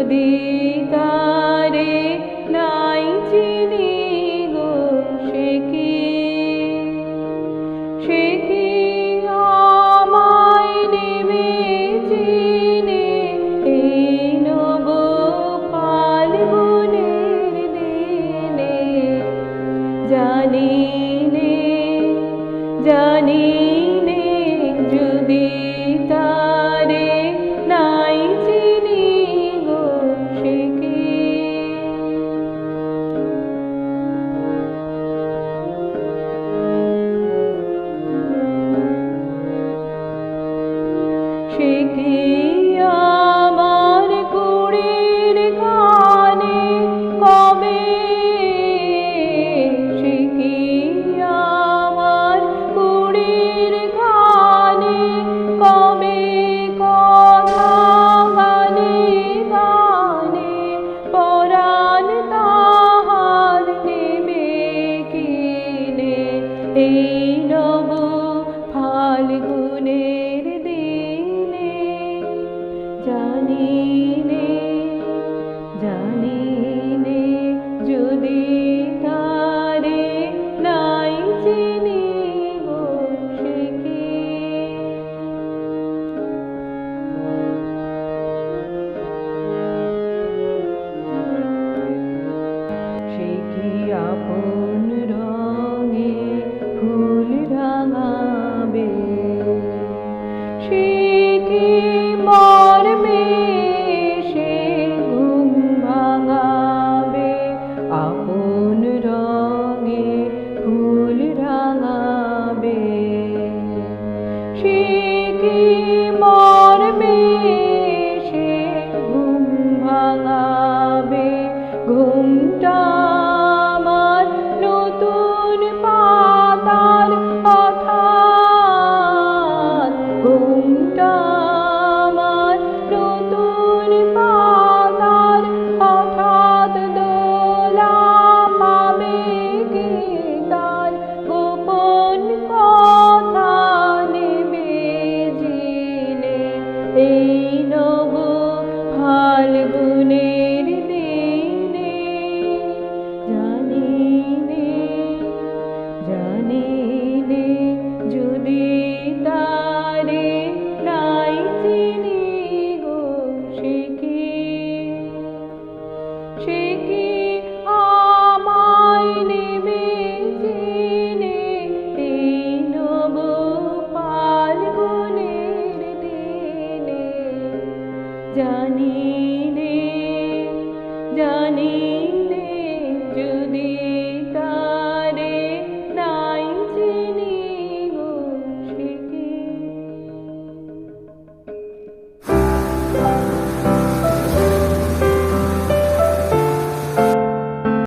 যদি তারে নাই চিনি গো সে কি আমায় নেবে চিনে এই নব ফাল্গুনের দিনে জানি নে যদি তারে নাই চিনি গো সে কি আমার কুড়ির গানে কবে সে কি আমার কুড়ির গানে কবে কথা গানে গানে পরাণ তাহার নেবে কিনে এই নব ফাল্গুনের দিনে জানি